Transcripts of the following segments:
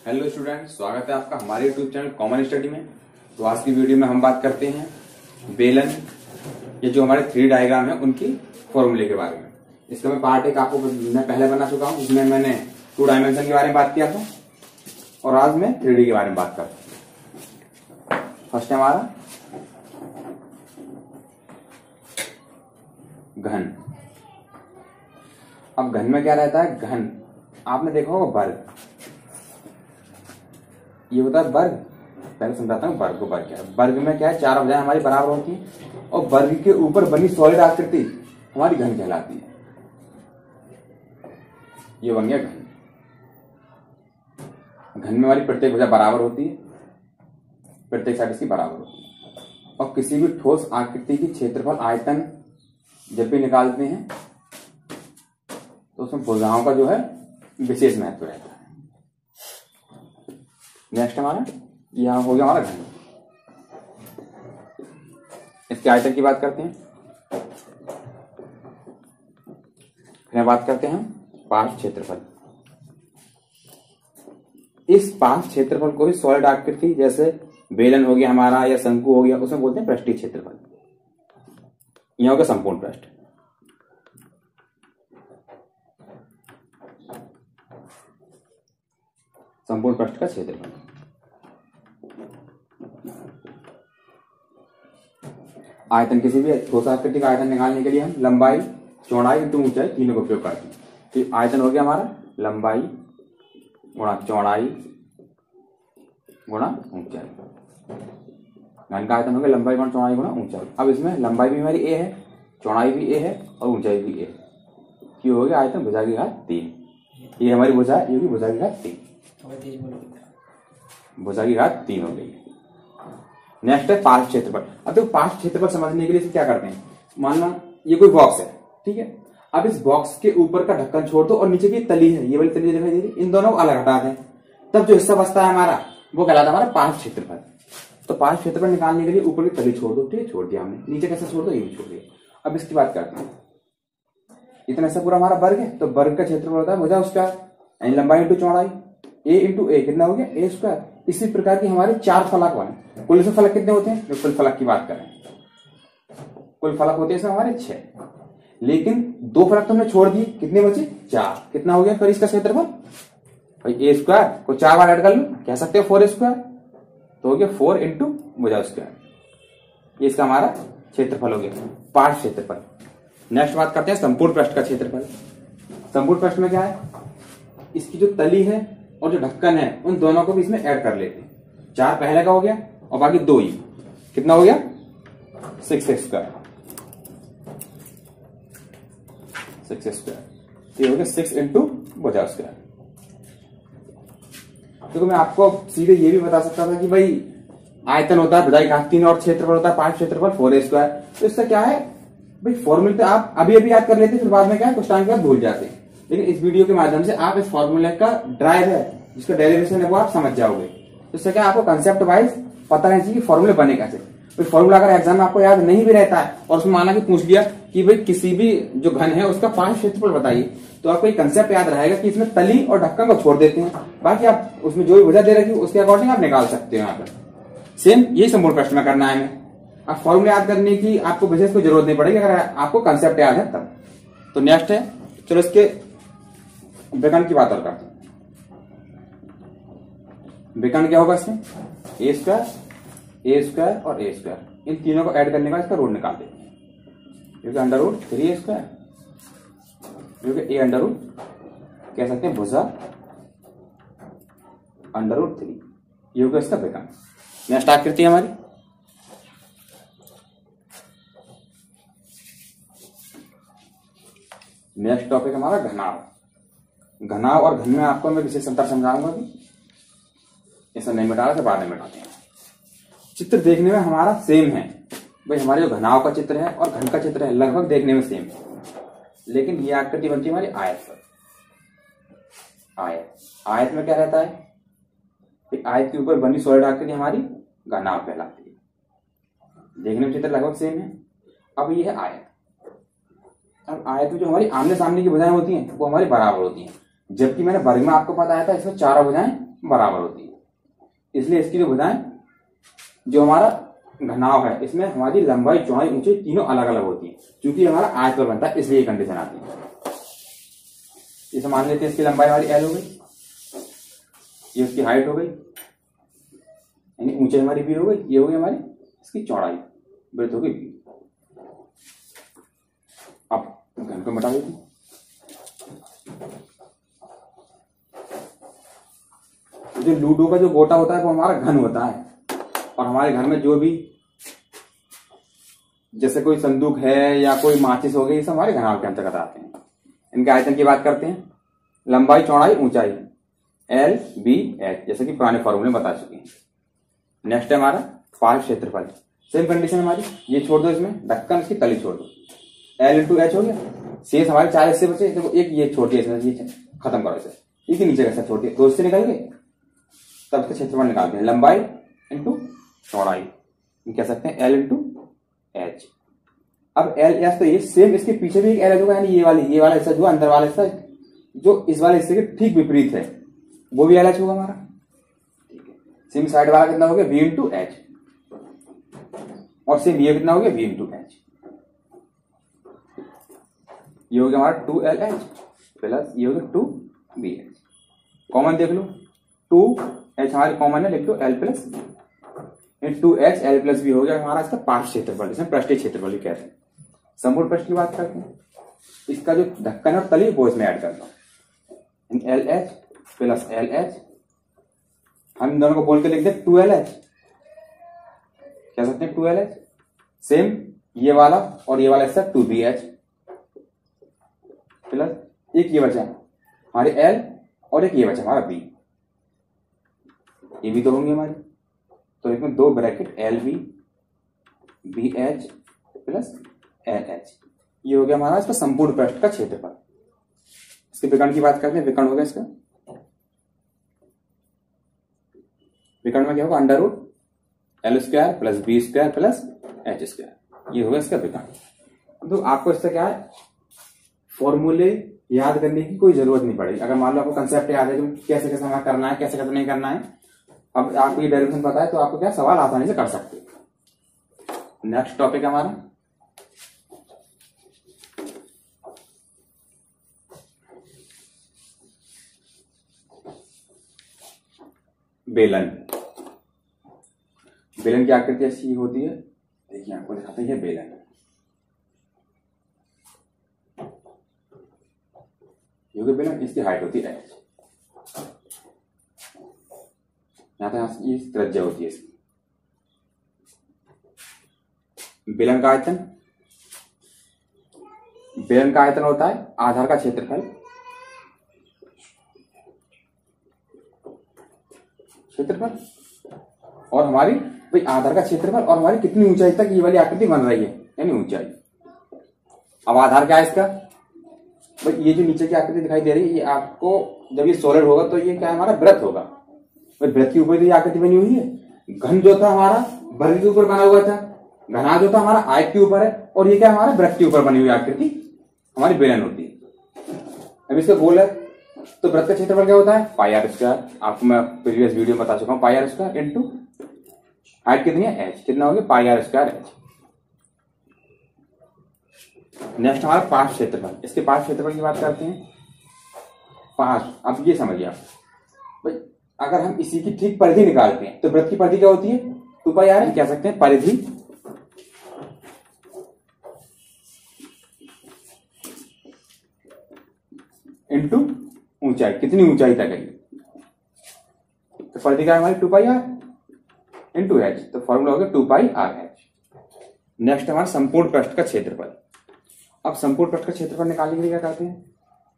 Hello student, स्वागत है आपका हमारे यूट्यूब चैनल कॉमन स्टडी में। तो आज की वीडियो में हम बात करते हैं बेलन, ये जो हमारे 3D डायग्राम है उनकी फॉर्मूले के बारे में। इसका मैं पार्ट एक आपको मैं पहले बना चुका हूं, जिसमें मैंने 2 डायमेंशन के बारे में बात किया था और आज मैं 3D के बारे में बात करता हूं। फर्स्ट है हमारा घन। अब घन में क्या रहता है? घन आपने देखा होगा वर्ग, ये होता है वर्ग। पहले समझाता हूँ वर्ग को। वर्ग क्या है? वर्ग में क्या है, 4 भुजाएं हमारी बराबर होती है और वर्ग के ऊपर बनी सॉलिड आकृति हमारी घन कहलाती है। ये बन गया घन। घन में हमारी प्रत्येक भुजा बराबर होती है, प्रत्येक साइड इसकी बराबर होती है। और किसी भी ठोस आकृति की क्षेत्रफल आयतन जब भी निकालते हैं तो उसमें भुजाओं का जो है विशेष महत्व रहता है। नेक्स्ट हमारा यहां हो गया हमारा घन। इसके आयतन की बात करते हैं। फिर बात करते हैं पार्श्व क्षेत्रफल। इस पार्श्व क्षेत्रफल को ही सॉलिड आकृति जैसे बेलन हो गया हमारा या शंकु हो गया, उसमें बोलते हैं पृष्ठीय क्षेत्रफल। यह हो गया संपूर्ण पृष्ठ। संपूर्ण पृष्ठ का क्षेत्रफल। आयतन, किसी भी ठोस आकृति का आयतन निकालने के लिए हम लंबाई, चौड़ाई इंटू ऊंचाई तीनों का उपयोग करते हैं। तो आयतन हो गया हमारा लंबाई गुणा चौड़ाई गुणा ऊंचाई। घन का आयतन हो गया लंबाई गुणा चौड़ाई गुणा ऊंचाई। अब इसमें लंबाई भी हमारी a है, चौड़ाई भी a है और ऊंचाई भी a है। ये हो गया आयतन भुजा की घात 3। ये हमारी भुजा है, ये भी भुजा की घात 3। भुजा की घात 3 हो गई। नेक्स्ट है पार्श्व क्षेत्रफल। अब देखो पार्श्व क्षेत्रफल समझने के लिए क्या करते हैं, मान लो ये कोई बॉक्स है, ठीक है। अब इस बॉक्स के ऊपर का ढक्कन छोड़ दो और नीचे की तली है, ये वाली तली दिखाई दे रही, इन दोनों को अलग हटा दें, तब जो हिस्सा बचता है हमारा वो कहलाता है हमारा पार्श्व क्षेत्रफल। तो पार्श्व क्षेत्रफल निकालने के लिए ऊपर की तली छोड़ दो, ठीक है, छोड़ दिया हमने। नीचे कैसे छोड़ दो, ये भी छोड़ दिया। अब इसकी बात करते हैं। इतना सा पूरा हमारा वर्ग है, तो वर्ग का क्षेत्रफल होता है भुजा उसका यानी लंबाई इंटू चौड़ाई, a इंटू ए कितना हो गया a स्क्वायर। इसी प्रकार की हमारे 4 फलक बने। कुल से फलक कितने होते हैं? कुल फलक की बात करें, कुल फलक होते हैं इसमें हमारे 6, लेकिन 2 फलक तो हमने छोड़ दिए, कितने बचे? 4। कितना हो गया फिर इसका क्षेत्रफल? भाई a स्क्वायर को 4 बार ऐड कर लो, कह सकते हो 4 स्क्वायर, तो हो गया 4 इंटू भुजा स्क्वायर। ये इसका हमारा क्षेत्रफल हो गया, पार्श्व क्षेत्रफल। नेक्स्ट बात करते हैं संपूर्ण पृष्ठ का क्षेत्रफल। संपूर्ण पृष्ठ में क्या है, इसकी जो तली है और जो ढक्कन है उन दोनों को भी इसमें ऐड कर लेते हैं। 4 पहले का हो गया और बाकी 2 ही, कितना हो गया? 6 स्क्वायर। 6 स्क्वायर ये हो गया 6 इंटू भुजा स्क्वायर। देखो मैं आपको सीधे ये भी बता सकता था कि भाई आयतन होता है भुजा की घात 3 और क्षेत्रफल होता है पार्श्व क्षेत्रफल 4a स्क्वायर। तो इससे क्या है भाई, फॉर्मूले तो आप अभी अभी याद कर लेते, फिर बाद में क्या है कुछ टाइम के बाद भूल जाते हैं। लेकिन इस वीडियो के माध्यम से आप इस फॉर्मूले का ड्राइव है, जिसका डेरिवेशन है वो आप समझ जाओगे। तो इससे क्या आपको कंसेप्ट वाइज पता रहना चाहिए कि फॉर्मूले बने कैसे। तो फॉर्मूला अगर एग्जाम में आपको याद नहीं भी रहता है और उसमें माना कि पूछ लिया कि भाई किसी भी जो घन है उसका पार्श्व क्षेत्रफल बताइए, तो आपको एक कंसेप्ट याद रहेगा कि इसमें तली और ढक्कन को छोड़ देते हैं, बाकी आप उसमें जो भी भुजा दे रखी उसके अकॉर्डिंग आप निकाल सकते हो। यहाँ पर सेम यही संपूर्ण प्रश्न में करना है हमें। अब फॉर्मूले याद करने की आपको विशेष कोई जरूरत नहीं पड़ेगी अगर आपको कंसेप्ट याद है तब। तो नेक्स्ट है, चलो इसके विकर्ण की बात और करते हैं। विकर्ण क्या होगा इसमें? a स्क्वायर और a स्क्वायर, इन तीनों को ऐड करने का इसका रूट निकाल देते हैं, क्योंकि अंडर रूट 3a स्क्वायर, क्योंकि a अंडर रूट कह सकते हैं भुजा अंडर रूट 3, ये होगा इसका विकर्ण। नेक्स्ट आकृति हमारी नेक्स्ट टॉपिक हमारा घनाव। घनाव और घन में आपको मैं विशेष अंतर समझाऊंगा कि ऐसा नहीं मिटा रहा था, बाद में मिटाते हैं। चित्र देखने में हमारा सेम है भाई, हमारे जो घनाव का चित्र है और घन का चित्र है लगभग देखने में सेम है, लेकिन ये आकृति बनती है हमारी आयत पर। आयत में क्या रहता है, आयत के ऊपर बनी सॉलिड आकृति हमारी घनाव कहलाती है। देखने में चित्र लगभग सेम है। अब ये है आयत। अब आयत में जो हमारी आमने सामने की भुजाएं होती हैं वो हमारी बराबर होती हैं, जबकि मैंने वर्ग में आपको बताया था इसमें चारों भुजाएं बराबर होती है। इसलिए इसकी जो भुजाएं, जो हमारा घनाव है, इसमें हमारी लंबाई चौड़ाई ऊंचाई तीनों अलग अलग होती है। क्योंकि हमारा आयत पर बनता है, इसलिए ये कंडीशन आती है। इसे मान लेते हैं इसकी लंबाई हमारी एल हो गई, ये उसकी हाइट हो गई, यानी ऊंचाई हमारी बी हो गई, ये हो गई हमारी इसकी चौड़ाई, ब्रेथ हो गई बी। अब घन को मिटा देते हैं। जो लूडो का जो गोटा होता है वो हमारा घन होता है, और हमारे घर में जो भी जैसे कोई संदूक है या कोई माचिस हो गई, ये सब हमारे घनाव के अंतर्गत आते हैं। इनके आयतन की बात करते हैं, लंबाई चौड़ाई ऊंचाई एल बी एच, जैसे कि पुराने फॉर्मूले बता चुके हैं। नेक्स्ट है हमारा पार्श्व क्षेत्रफल। सेम कंडीशन हमारी, ये छोड़ दो, इसमें ढक्कन इसकी तली छोड़ दो, एल इंटू एच हो गया। शेष हमारे 4 हिस्से बचे, देखो एक ये छोड़ दिया, इसमें ये खत्म करो इसे, एक ही नीचे का छोड़ दिया, 2 हिस्से निकल गए, तब इसका क्षेत्रफल निकालते हैं, लंबाई इंटू चौड़ाई, कह सकते हैं एल इंटू एच। अब एल एच तो ये सेम, इसके पीछे भी एक एल एच होगा, यानी ये वाला हिस्सा जो अंदर वाला हिस्सा जो इस वाले हिस्से के ठीक विपरीत है, वो भी एल एच होगा हमारा। ठीक है, सेम साइड वाला कितना हो गया, वी इंटू एच, और सेम ये कितना हो गया, वी इंटू एच। ये हो गया हमारा 2LH प्लस ये हो गया 2BH। कॉमन देख लो, 2H हमारी कॉमन है, लिख दो L plus 2H L plus B हो गया हमारा इसका पार्श्व क्षेत्रफल, इसमें पृष्ठीय क्षेत्रफल भी कहते हैं। संपूर्ण पृष्ठ की बात करते हैं, इसका जो ढक्कन और तली वो इसमें ऐड कर दो, LH प्लस LH, हम इन दोनों को बोल के लिख दे 2LH, कह सकते हैं 2LH। सेम ये वाला और ये वाला हिस्सा 2BH प्लस एक ये बचा हमारे L और एक ये बचा हमारा B, ये भी तो होंगे हमारे, तो इसमें 2 bracket LB BH plus LH, ये हो गया हमारा इसका संपूर्ण पृष्ठ का क्षेत्रफल। इसके विकर्ण की बात करते हैं, विकर्ण हो गया इसका, विकर्ण में क्या होगा, under root L square plus B square plus H square, ये होगा इसका विकर्ण। तो आपको इससे क्या है, फॉर्मूले याद करने की कोई जरूरत नहीं पड़ेगी। अगर मान लो आपको कंसेप्ट याद है कि कैसे कैसे हमें करना है, कैसे कैसे नहीं करना है, अब आपको ये डेरिवेशन पता है, तो आपको क्या सवाल आसानी से कर सकते हैं। नेक्स्ट टॉपिक है हमारा बेलन। बेलन की आकृति ऐसी होती है, देखिए आपको दिखाते हैं, बेलन बेलन, इसकी हाइट होती है h, यहां तक ये त्रिज्या होती है इसकी। बेलन का आयतन, बेलन का आयतन होता है आधार का क्षेत्रफल, और हमारी भाई आधार का क्षेत्रफल और हमारी कितनी ऊंचाई तक ये वाली आकृति बन रही है, यानी ऊंचाई। अब आधार क्या है इसका, भाई ये जो नीचे की आकृति दिखाई दे रही है, ये आपको जब ये सॉलिड होगा तो ये क्या है, हमारा वृत्त होगा। भाई वृत्त के ऊपर तो ये आकृति बनी हुई है। घन जो था हमारा वर्ग के ऊपर बना हुआ था, घना जो था हमारा आयत के ऊपर है, और ये क्या हमारा वृत्त के ऊपर बनी हुई आकृति हमारी बेलन होती है। अब इसका गोल है, तो वृत्त का क्षेत्रफल क्या होता है, पाई आर स्क्वायर। आपको मैं प्रीवियस वीडियो में बता चुका हूं, पाई आर स्क्वायर इंटू हाइट कितनी है h, कितना हो गया पाई आर स्क्वायर h। नेक्स्ट हमारा पार्श्व क्षेत्रफल, इसके पार्श्व क्षेत्रफल की बात करते हैं। पार्श्व, अब ये समझिए आप भाई, अगर हम इसी की ठीक परिधि निकालते हैं तो वृत्त की परिधि क्या होती है, 2 पाई आर, कह सकते हैं परिधि इंटू ऊंचाई, कितनी ऊंचाई तक है, तो परिधि क्या है हमारी 2 पाई आर इंटू एच, तो फॉर्मूला हो गया 2 पाई आर एच। नेक्स्ट हमारा संपूर्ण पृष्ठ का क्षेत्रफल। अब संपूर्ण पृष्ठ का क्षेत्रफल निकालने के लिए क्या करते हैं,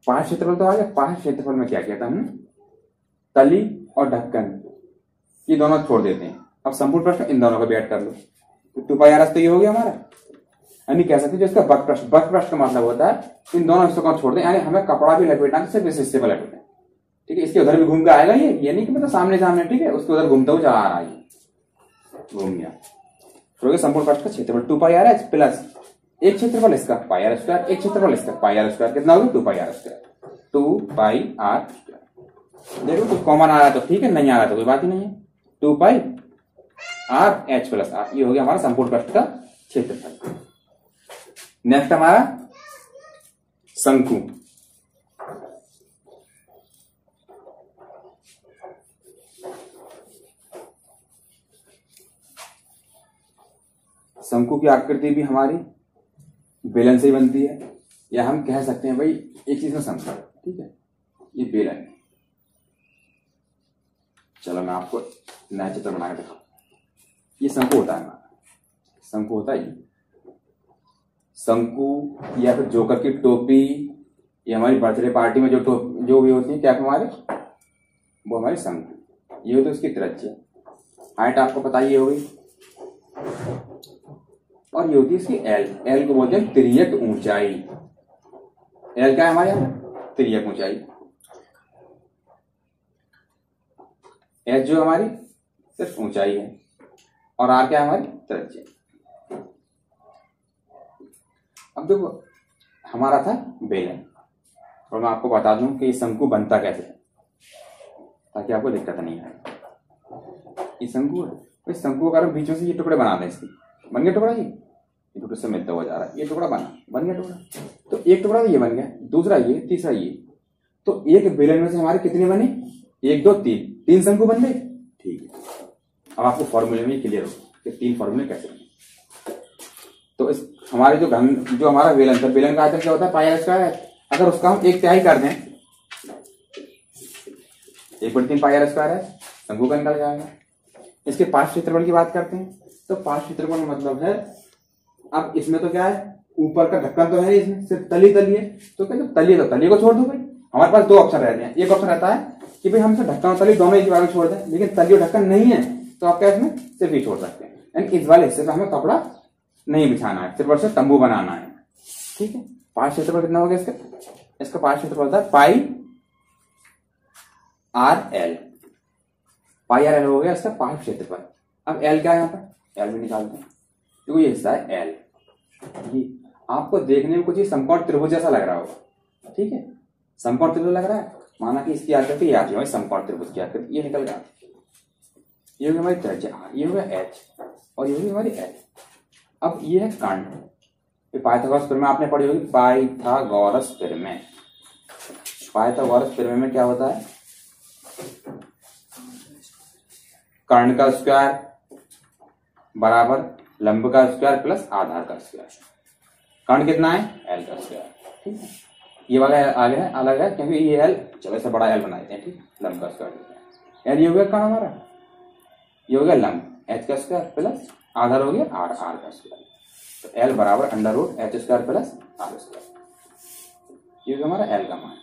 पार्श्व क्षेत्रफल तो आ गया, पार्श्व क्षेत्रफल में क्या किया था हमने, तली और ढक्कन ये दोनों छोड़ देते हैं। अब संपूर्ण पृष्ठ इन दोनों का भी ऐड कर लो, तो 2 पाई आर एच तो ये हो गया हमारा, यानी कह सकते हैं जो इसका बक पृष्ठ, बक पृष्ठ का मतलब होता है इन दोनों हिस्सों को छोड़ दें, यानी हमें कपड़ा भी लपेटना है, सिर्फ इस हिस्से पर लपेटें। ठीक है, इसके उधर भी घूम के आएगा, ये नहीं कि मतलब सामने सामने, ठीक है, उसके उधर घूमता हुआ चला आ रहा है, घूम गया। तो संपूर्ण पृष्ठ का क्षेत्रफल 2 पाई आर एच प्लस एक क्षेत्रफल इसका पाई आर स्क्वायर, एक क्षेत्रफल इसका पाई आर स्क्वायर, कितना होगा 2 pi R square, 2 pi R square. देखो कुछ कॉमन आ रहा है तो ठीक है, नहीं आ रहा तो कोई बात ही नहीं है। 2 pi R H plus are, ये हो गया हमारा संपूर्ण पृष्ठ का क्षेत्रफल। नेक्स्ट हमारा शंकु। शंकु की आकृति भी हमारी बेलन से ही बनती है, या हम कह सकते हैं भाई एक चीज में शंकु, ठीक है, ये बेलन है। चलो मैं आपको नया चित्र बना के दिखाऊं। ये शंकु होता है हमारा, शंकु होता है ये शंकु, या फिर जोकर की टोपी, ये हमारी बर्थडे पार्टी में जो भी होती है क्या हमारे, वो हमारी शंकु। ये होती है उसकी त्रिज्या, हाइट आपको पता ही होगी, और ये होती है इसकी एल। एल को बोलते हैं तिर्यक ऊंचाई। एल क्या है हमारे यहाँ, तिर्यक ऊंचाई। एच जो हमारी सिर्फ ऊंचाई है, और आर क्या है हमारी त्रिज्या। अब देखो हमारा था बेलन, और मैं आपको बता दूं कि ये शंकु बनता कैसे है ताकि आपको दिक्कत नहीं आए। ये शंकु है, तो इस शंकु का बीच में से ये टुकड़े बना दें, इसके बन गया टुकड़ा, ये टुकड़े से मिलता हुआ जा रहा है, ये टुकड़ा बन गया टुकड़ा। तो एक टुकड़ा तो ये बन गया, दूसरा ये, तीसरा ये। तो एक बेलन में से हमारे कितने बने, 1 2 3, 3 शंकु बन गए। ठीक है, अब आपको फॉर्मूले में क्लियर हो कि 3 फॉर्मूले कैसे बने। तो इस हमारे जो हमारा बेलन था, बेलन का आयतन क्या होता है, पाई आर स्क्वायर। अगर उसका हम 1/3 कर दें, 1/3 पाई आर स्क्वायर है, शंकु का निकल जाएगा। इसके पार्श्व क्षेत्रफल की बात करते हैं, तो पार्श्व क्षेत्रफल मतलब है, अब इसमें तो क्या है, ऊपर का ढक्कन तो है, इसमें सिर्फ तली है, तो क्या तली को छोड़ दो भाई। हमारे पास 2 ऑप्शन रहते हैं, एक ऑप्शन रहता है कि भाई हम इसे ढक्कन और तली दोनों एक बार में छोड़ दें, लेकिन तली और ढक्कन नहीं है तो आप क्या इसमें सिर्फ ही छोड़ सकते हैं। यानी इस वाले हिस्से पर हमें कपड़ा नहीं बिछाना है, सिर्फ और सिर्फ तंबू बनाना है। ठीक है, पार्श्व क्षेत्रफल कितना हो गया इसका पार्श्व क्षेत्रफल होता है पाई आर एल। पाई आर एल हो गया इसका पार्श्व क्षेत्रफल। अब एल क्या है, यहाँ पर एल भी निकालते हैं, तो ये हिस्सा है एल। ये आपको देखने में कुछ ही समकोण त्रिभुज जैसा लग रहा होगा, ठीक है, समकोण त्रिभुज लग रहा है। माना कि इसकी आकृति ये आती है समकोण त्रिभुज की आकृति, ये निकल गया। ये होगी हमारी त्रिज्या, ये होगा एच, और ये होगी हमारी एल। अब ये है कर्ण। पाइथागोरस प्रमेय आपने पढ़ी होगी, पाइथागोरस प्रमेय। पाइथागोरस प्रमेय में क्या होता है, कर्ण का स्क्वायर बराबर लंब का स्क्वायर प्लस आधार का स्क्वायर। कर्ण कितना है, एल का स्क्वायर। ठीक है, ये वाला आगे है, अलग है, क्योंकि ये एल, चलो ऐसा बड़ा एल बना देते हैं। ठीक, लंब का स्क्वायर एल, ये हो गया कर्ण हमारा, ये हो गया लंब एच का स्क्वायर प्लस आधार हो गया आर का स्क्वायर। तो एल बराबर अंडर रूट एच² प्लस आर स्क्वायर। ये हो गया हमारा एल का मान।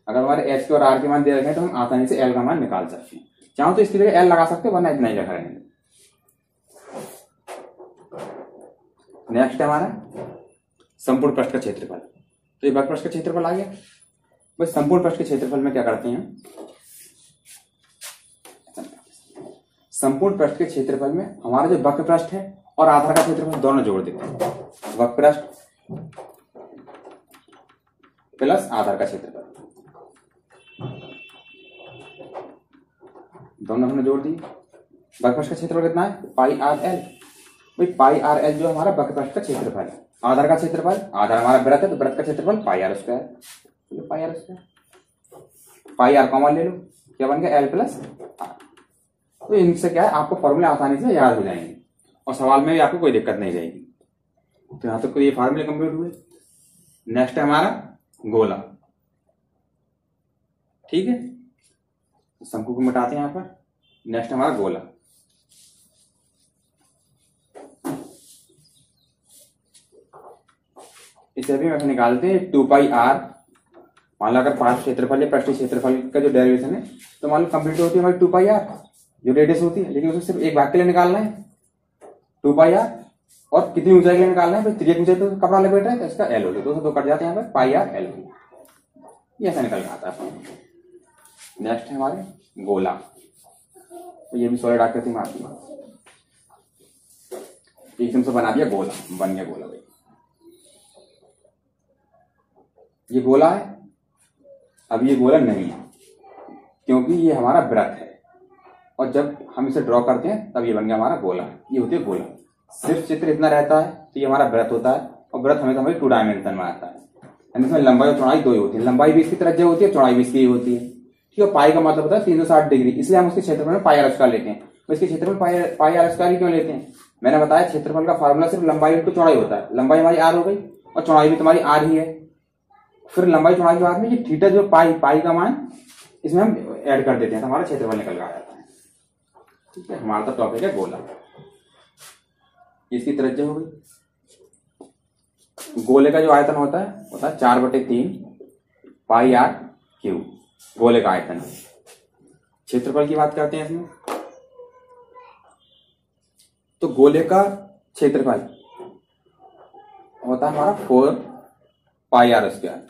अगर हमारे एच के और आर के मान दे रखे हैं तो हम आसानी से एल का मान निकाल सकते हैं। चाहो तो इसकी जगह एल लगा सकते हो, वरना इतना ही रखा रहेंगे। नेक्स्ट है हमारा संपूर्ण पृष्ठ का क्षेत्रफल। तो ये वक्र पृष्ठ का क्षेत्रफल आ गया। बस संपूर्ण पृष्ठ के क्षेत्रफल में क्या करते हैं, संपूर्ण पृष्ठ के क्षेत्रफल में हमारा जो वक्र पृष्ठ है और आधार का क्षेत्रफल दोनों जोड़ देते हैं। वक्र पृष्ठ प्लस आधार का क्षेत्रफल दोनों हमने जोड़ दी। वक्र पृष्ठ का क्षेत्रफल कितना है, पाई आर एल। भाई पाई आर एल जो हमारा वक्र पृष्ठ का क्षेत्रफल है। आधार का क्षेत्रफल, आधार हमारा वृत्त है तो वृत्त का क्षेत्रफल pi R square. Pi R square, pi R common ले लो, क्या बन गया एल प्लस आर। तो इनसे क्या है, आपको फॉर्मूले आसानी से याद हो जाएंगे और सवाल में भी आपको कोई दिक्कत नहीं जाएगी। तो यहां तक तो ये फॉर्मूले कंप्लीट हुए। नेक्स्ट है हमारा गोला। ठीक है, शंकु को मिटाते हैं यहां पर। नेक्स्ट हमारा गोला। इसे भी हम निकालते हैं 2 पाई आर। मान लो अगर पार्श्व क्षेत्रफल या पृष्ठ क्षेत्रफल का जो डेरिवेशन है तो मान लो कंप्लीट होती है हमारी 2 पाई आर जो रेडियस होती है, लेकिन उसे सिर्फ एक भाग के लिए निकालना है 2 पाई आर। और कितनी ऊंचाई के लिए निकालना है, भाई त्रिज्या ऊंचाई पे कपड़ा लपेट रहा है तो इसका एल हो गया, 2 से 2 कट जाते हैं यहाँ पर, पाई आर एल। ये ऐसा निकल आता है। नेक्स्ट है हमारे गोला। तो ये भी सॉलिड आकृति में आती है, एकदम से बना दिया गोला, बन गया गोला। भाई ये गोला है, अब ये गोला नहीं है, क्योंकि ये हमारा वृत्त है, और जब हम इसे ड्रॉ करते हैं तब ये बन गया हमारा गोला। ये होती है गोला। सिर्फ चित्र इतना रहता है तो ये हमारा वृत्त होता है, और वृत्त हमें हमारी 2 डायमेंशन में आता है, यानी इसमें लंबाई और चौड़ाई 2 ही होती है। लंबाई भी इसकी त्रिज्या होती है, चौड़ाई भी इसकी होती है। ठीक है, पाई का मतलब होता है 360 डिग्री, इसलिए हम उसके क्षेत्रफल में पाई आर स्क्वायर लेते हैं। तो इसके क्षेत्रफल पाई आर स्क्वायर ही क्यों लेते हैं? मैंने बताया क्षेत्रफल का फार्मूला सिर्फ लंबाई इंटू चौड़ाई होता है। लंबाई हमारी आर हो गई और चौड़ाई भी तुम्हारी आर ही है। फिर लंबाई चौड़ाई के बाद में ये थीटा जो पाई का मान इसमें हम ऐड कर देते हैं तो हमारा क्षेत्रफल निकल आ जाता है। ठीक है, हमारा तो टॉपिक है गोला। इसकी त्रिज्या हो गई। गोले का जो आयतन होता है 4/3 पाई आर क्यूब, गोले का आयतन। क्षेत्रफल की बात करते हैं इसमें, तो गोले का क्षेत्रफल होता है हमारा 4 पाई आर स्क्वायर,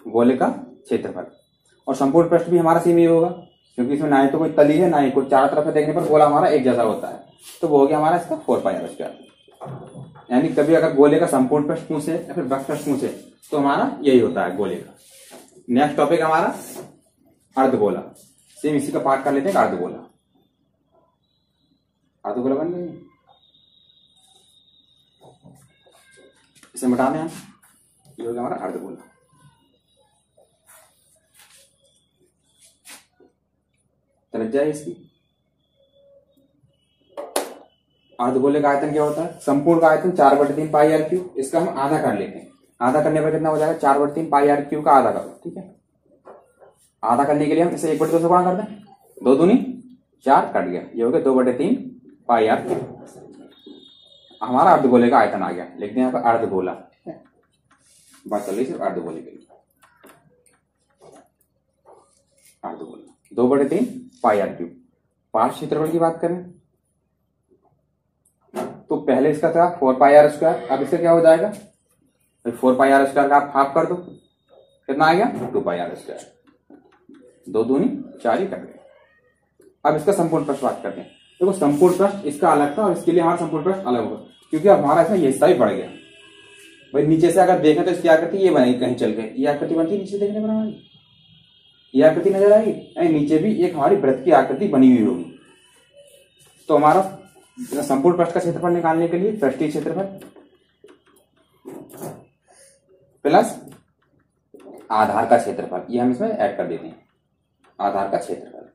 गोले का क्षेत्रफल। और संपूर्ण पृष्ठ भी हमारा सेम ही होगा, क्योंकि इसमें ना ही तो कोई तली है ना ही कोई, चारों तरफ से देखने पर गोला हमारा एक जैसा होता है। तो वो हो गया हमारा इसका 4 पाई आर स्क्वायर। यानी कभी अगर गोले का संपूर्ण पृष्ठ पूछे या फिर वक्र पृष्ठ पूछे तो हमारा यही होता है गोले का। नेक्स्ट टॉपिक हमारा अर्धगोला। सेम इसी का पार्ट कर लेते हैं, अर्धगोला। अर्धगोला बन गई, इसे मिटा दें हम। ये हो गया हमारा अर्धगोला। त्रिज्या है इसकी। अर्धगोले का आयतन क्या होता है? संपूर्ण का आयतन 4/3 पाई आर क्यूब। इसका हम आधा कर लेते हैं। आधा करने पर कितना हो जाएगा? 4/3 पाई आर क्यूब का आधा करो। ठीक है, आधा करने के लिए हम इसे 1/2 से गुणा कर दें। 2 दूनी 4 कट गया, ये हो गया 2/3 पाई आर क्यूब। हमारा अर्धगोले का आयतन आ गया। लिखते हैं यहाँ पर अर्धगोला। ठीक है, बात चल रही सिर्फ अर्धगोले के लिए। अर्धगोला 2/3 पाई आर क्यूब। पार्श्व क्षेत्रफल की बात करें तो पहले इसका था 4 पाई आर स्क्वायर, अब इसका क्या हो जाएगा? 4 पाई आर स्क्वायर का आप हाफ कर दो, कितना आ गया? 2 पाई आर स्क्वायर। 2 दूनी 4 ही कट गए। अब इसका संपूर्ण पृष्ठ बात करते हैं। देखो संपूर्ण पृष्ठ इसका अलग था और इसके लिए हमारा संपूर्ण पृष्ठ अलग होगा, क्योंकि अब हमारा इसमें ये हिस्सा भी बढ़ गया। भाई नीचे से अगर देखें तो इसकी आकृति ये बनेगी, कहीं चल के ये आकृति बनती है नीचे देखने पर हमारी, ये आकृति नजर आएगी। नीचे भी एक हमारी वृत्त की आकृति बनी हुई होगी। तो हमारा संपूर्ण पृष्ठ का क्षेत्रफल निकालने के लिए पृष्ठीय क्षेत्रफल प्लस आधार का क्षेत्रफल, ये हम इसमें ऐड कर देते हैं। आधार का क्षेत्रफल,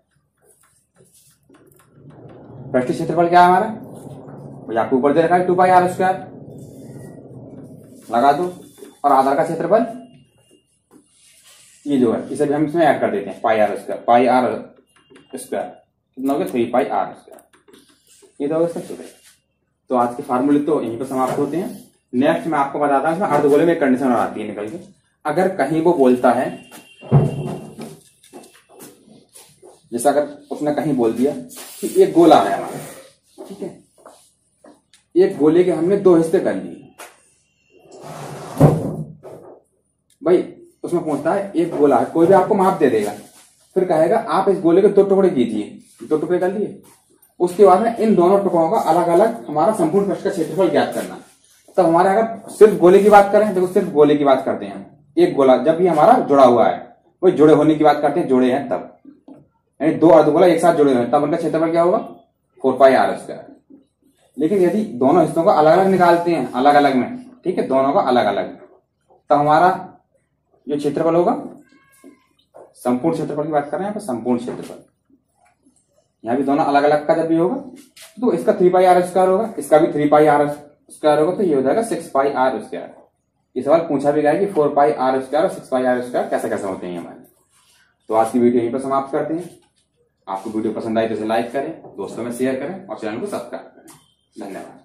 पृष्ठीय क्षेत्रफल क्या है हमारा? भैया आपको ऊपर दे रखा है 2 पाई आर स्क्वायर, लगा दो। और आधार का क्षेत्रफल ये जो है इसे भी हम इसमें ऐड कर देते हैं, pi R square. Pi R square कितना हो गया? 3 पाई आर स्क्वायर। ये तो इसका सूत्र है। तो आज के फार्मूले तो यहीं पर समाप्त होते हैं। नेक्स्ट मैं आपको बताता हूं, अर्धगोले में एक कंडीशन और आती है निकल के। अगर कहीं वो बोलता है, जैसा अगर उसने कहीं बोल दिया कि एक गोला है हमारा, ठीक है, एक गोले के हमने 2 हिस्से कर लिए। भाई उसमें पूछता है एक गोला है, कोई भी आपको माप दे देगा, फिर कहेगा आप इस गोले के 2 टुकड़े कीजिए। 2 टुकड़े कर लिए, उसके बाद में इन दोनों टुकड़ों का अलग अलग हमारा संपूर्ण पृष्ठ का क्षेत्रफल ज्ञात करना। तो हमारे अगर सिर्फ गोले की बात करें, देखो सिर्फ गोले की बात करते हैं, एक गोला जब भी हमारा जुड़ा हुआ है, वही जुड़े होने की बात करते हैं, जुड़े हैं तब, यानी 2 अर्धगोला एक साथ जुड़े हुए हैं तब उनका क्षेत्रफल क्या होगा? 4 पाई आर स्क्वायर। लेकिन यदि दोनों हिस्सों को अलग अलग निकालते हैं, अलग अलग में, ठीक है, दोनों का अलग अलग, तो हमारा जो क्षेत्रफल होगा, संपूर्ण क्षेत्रफल की बात कर रहे हैं, संपूर्ण क्षेत्रफल, यहाँ भी दोनों अलग अलग का जब भी होगा तो इसका 3 पाई आर स्क्वायर होगा, इसका भी 3 पाई आर स्क्वायर होगा, तो ये हो जाएगा 6 पाई आर स्क्वायर। ये सवाल पूछा भी गया है कि 4 पाई आर स्क्वायर और 6 पाई आर स्क्वायर कैसे कैसे होते हैं हमारे। तो आज की वीडियो यहीं पर समाप्त करते हैं। आपको वीडियो पसंद आई तो इसे लाइक करें, दोस्तों में शेयर करें और चैनल को सब्सक्राइब करें। धन्यवाद।